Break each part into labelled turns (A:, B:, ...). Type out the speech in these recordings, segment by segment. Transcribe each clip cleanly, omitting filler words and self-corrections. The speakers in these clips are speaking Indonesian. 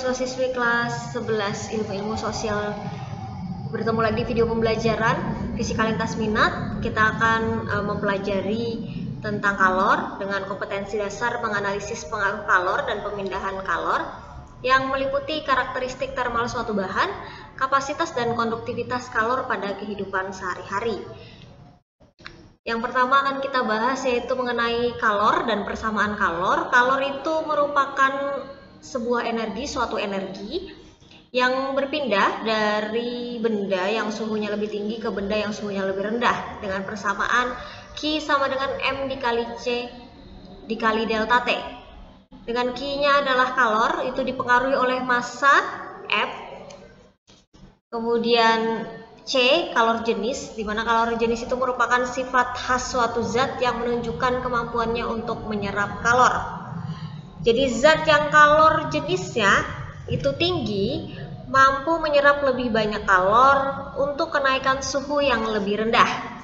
A: siswa-siswi kelas 11 ilmu sosial, bertemu lagi di video pembelajaran fisikalitas minat. Kita akan mempelajari tentang kalor dengan kompetensi dasar menganalisis pengaruh kalor dan pemindahan kalor yang meliputi karakteristik termal suatu bahan, kapasitas dan konduktivitas kalor pada kehidupan sehari-hari. Yang pertama akan kita bahas yaitu mengenai kalor dan persamaan kalor. Kalor itu merupakan sebuah energi, suatu energi yang berpindah dari benda yang suhunya lebih tinggi ke benda yang suhunya lebih rendah dengan persamaan Q sama dengan M dikali C dikali delta T. Dengan Q-nya adalah kalor, itu dipengaruhi oleh massa F. Kemudian C, kalor jenis, di mana kalor jenis itu merupakan sifat khas suatu zat yang menunjukkan kemampuannya untuk menyerap kalor. Jadi zat yang kalor jenisnya itu tinggi mampu menyerap lebih banyak kalor untuk kenaikan suhu yang lebih rendah.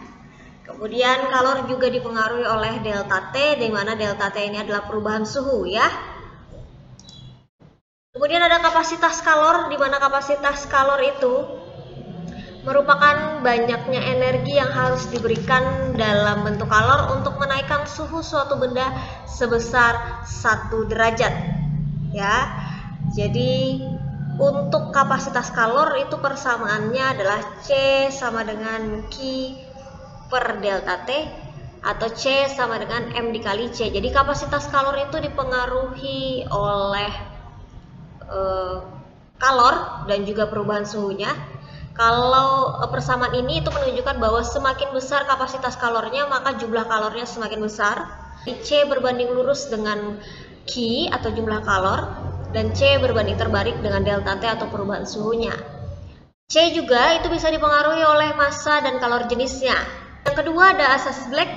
A: Kemudian kalor juga dipengaruhi oleh delta T, di mana delta T ini adalah perubahan suhu ya. Kemudian ada kapasitas kalor, di mana kapasitas kalor itu merupakan banyaknya energi yang harus diberikan dalam bentuk kalor untuk menaikkan suhu suatu benda sebesar 1 derajat ya. Jadi untuk kapasitas kalor itu persamaannya adalah C sama dengan Q per delta T atau C sama dengan M dikali C. Jadi kapasitas kalor itu dipengaruhi oleh kalor dan juga perubahan suhunya. Kalau persamaan ini itu menunjukkan bahwa semakin besar kapasitas kalornya maka jumlah kalornya semakin besar. C berbanding lurus dengan Q atau jumlah kalor dan C berbanding terbalik dengan delta T atau perubahan suhunya. C juga itu bisa dipengaruhi oleh massa dan kalor jenisnya. Yang kedua ada asas Black,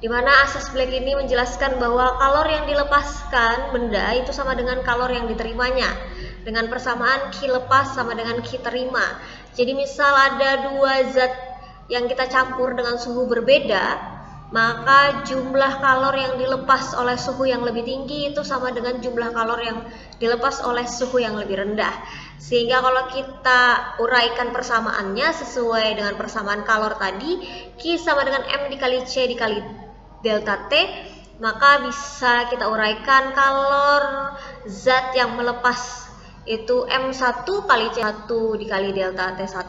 A: di mana asas Black ini menjelaskan bahwa kalor yang dilepaskan benda itu sama dengan kalor yang diterimanya, dengan persamaan Q lepas sama dengan Q terima. Jadi misal ada dua zat yang kita campur dengan suhu berbeda, maka jumlah kalor yang dilepas oleh suhu yang lebih tinggi itu sama dengan jumlah kalor yang dilepas oleh suhu yang lebih rendah. Sehingga kalau kita uraikan persamaannya sesuai dengan persamaan kalor tadi, Q sama dengan M dikali C dikali delta T, maka bisa kita uraikan kalor zat yang melepas itu M1 kali C1 dikali delta T1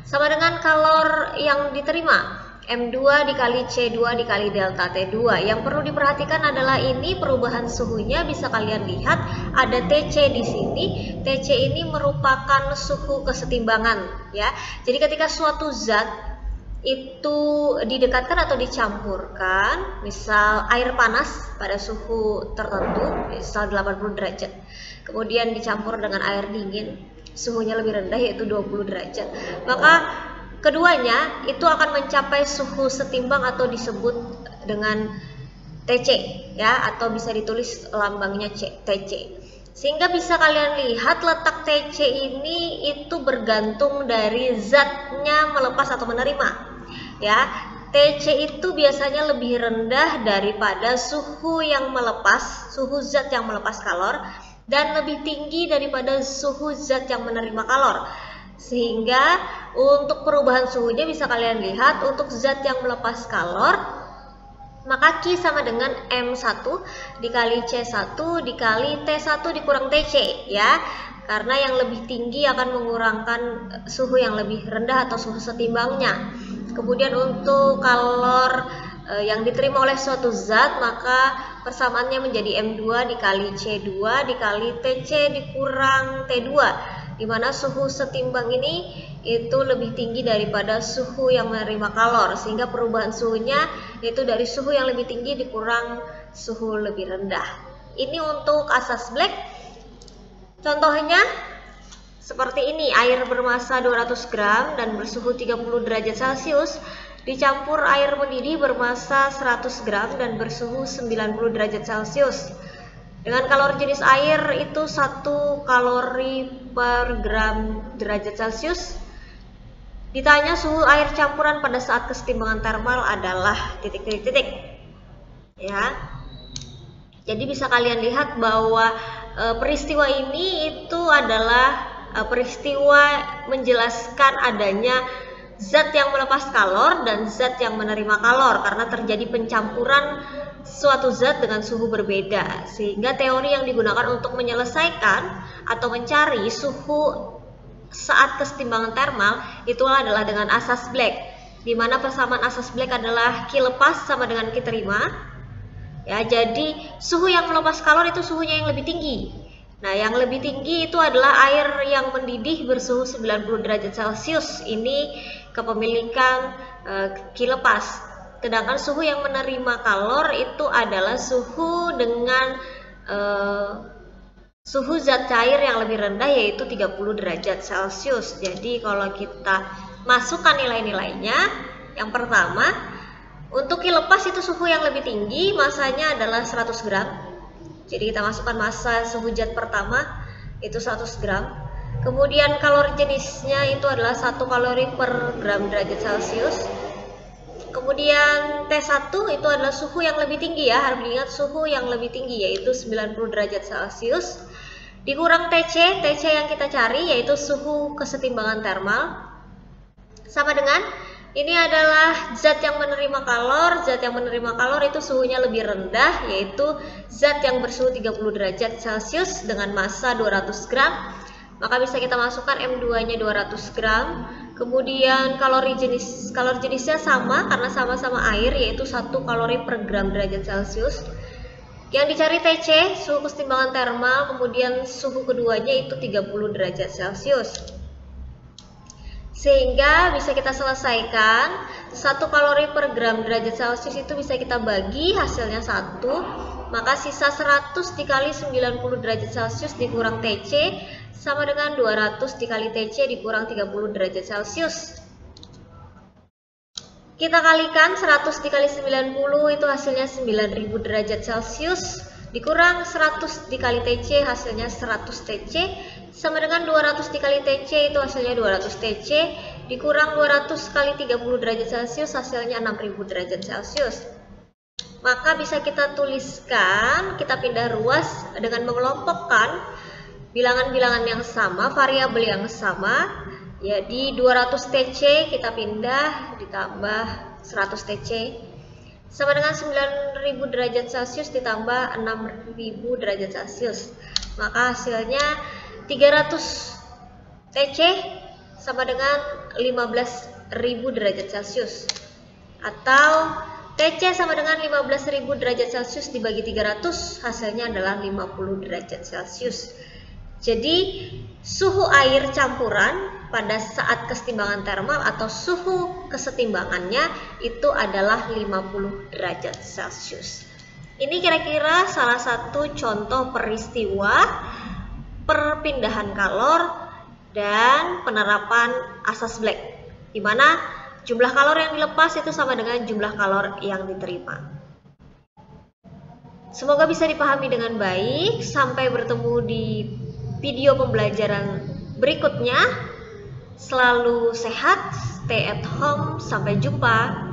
A: sama dengan kalor yang diterima M2 dikali C2 dikali delta T2. Yang perlu diperhatikan adalah ini perubahan suhunya, bisa kalian lihat ada TC di sini. TC ini merupakan suhu kesetimbangan ya. Jadi ketika suatu zat itu didekatkan atau dicampurkan, misal air panas pada suhu tertentu, misal 80 derajat, kemudian dicampur dengan air dingin, suhunya lebih rendah yaitu 20 derajat, maka keduanya itu akan mencapai suhu setimbang atau disebut dengan TC ya, atau bisa ditulis lambangnya TC. Sehingga bisa kalian lihat letak TC ini itu bergantung dari zatnya melepas atau menerima ya. TC itu biasanya lebih rendah daripada suhu yang melepas, suhu zat yang melepas kalor, dan lebih tinggi daripada suhu zat yang menerima kalor. Sehingga untuk perubahan suhunya bisa kalian lihat untuk zat yang melepas kalor maka Q sama dengan M1 dikali C1 dikali T1 dikurang TC ya, karena yang lebih tinggi akan mengurangkan suhu yang lebih rendah atau suhu setimbangnya. Kemudian untuk kalor yang diterima oleh suatu zat maka persamaannya menjadi M2 dikali C2 dikali TC dikurang T2, di mana suhu setimbang ini itu lebih tinggi daripada suhu yang menerima kalor, sehingga perubahan suhunya itu dari suhu yang lebih tinggi dikurang suhu lebih rendah. Ini untuk asas Black. Contohnya seperti ini, air bermassa 200 gram dan bersuhu 30 derajat Celcius dicampur air mendidih bermassa 100 gram dan bersuhu 90 derajat Celcius. Dengan kalor jenis air itu 1 kalori per gram derajat Celcius. Ditanya suhu air campuran pada saat kesetimbangan termal adalah titik-titik-titik ya. Jadi bisa kalian lihat bahwa peristiwa ini itu adalah peristiwa menjelaskan adanya zat yang melepas kalor dan zat yang menerima kalor karena terjadi pencampuran suatu zat dengan suhu berbeda, sehingga teori yang digunakan untuk menyelesaikan atau mencari suhu saat kesetimbangan termal itulah adalah dengan asas Black, di mana persamaan asas Black adalah Q lepas sama dengan Q terima. Ya, jadi suhu yang melepas kalor itu suhunya yang lebih tinggi. Nah, yang lebih tinggi itu adalah air yang mendidih bersuhu 90 derajat Celcius. Ini kepemilikan Q lepas. Sedangkan suhu yang menerima kalor itu adalah suhu dengan suhu zat cair yang lebih rendah, yaitu 30 derajat Celcius. Jadi kalau kita masukkan nilai-nilainya, yang pertama untuk Q lepas itu suhu yang lebih tinggi, masanya adalah 100 gram. Jadi kita masukkan massa suhu zat pertama itu 100 gram. Kemudian kalori jenisnya itu adalah 1 kalori per gram derajat Celcius. Kemudian T1 itu adalah suhu yang lebih tinggi, ya, harus diingat suhu yang lebih tinggi yaitu 90 derajat Celcius. Dikurang TC yang kita cari yaitu suhu kesetimbangan termal. Sama dengan ini adalah zat yang menerima kalor. Zat yang menerima kalor itu suhunya lebih rendah, yaitu zat yang bersuhu 30 derajat Celcius dengan massa 200 gram. Maka bisa kita masukkan M2-nya 200 gram. Kemudian kalori jenisnya sama karena sama-sama air, yaitu 1 kalori per gram derajat Celcius. Yang dicari TC, suhu kesetimbangan termal, kemudian suhu keduanya itu 30 derajat Celcius. Sehingga bisa kita selesaikan 1 kalori per gram derajat Celcius itu bisa kita bagi, hasilnya 1. Maka sisa 100 dikali 90 derajat Celcius dikurang TC sama dengan 200 dikali TC dikurang 30 derajat Celcius. Kita kalikan 100 dikali 90 itu hasilnya 9000 derajat Celcius dikurang 100 dikali TC hasilnya 100 TC sama dengan 200 dikali TC itu hasilnya 200 TC dikurang 200 kali 30 derajat Celcius hasilnya 6000 derajat Celcius. Maka bisa kita tuliskan, kita pindah ruas dengan mengelompokkan bilangan-bilangan yang sama, variabel yang sama. Ya, di 200 TC kita pindah ditambah 100 TC sama dengan 9000 derajat Celcius ditambah 6000 derajat Celcius. Maka hasilnya 300 TC sama dengan 15.000 derajat Celcius. Atau TC sama dengan 15.000 derajat Celcius dibagi 300 hasilnya adalah 50 derajat Celcius. Jadi suhu air campuran pada saat kesetimbangan termal atau suhu kesetimbangannya itu adalah 50 derajat Celcius. Ini kira-kira salah satu contoh peristiwa perpindahan kalor dan penerapan asas Black, di mana jumlah kalor yang dilepas itu sama dengan jumlah kalor yang diterima. Semoga bisa dipahami dengan baik. Sampai bertemu di video pembelajaran berikutnya. Selalu sehat, stay at home, sampai jumpa.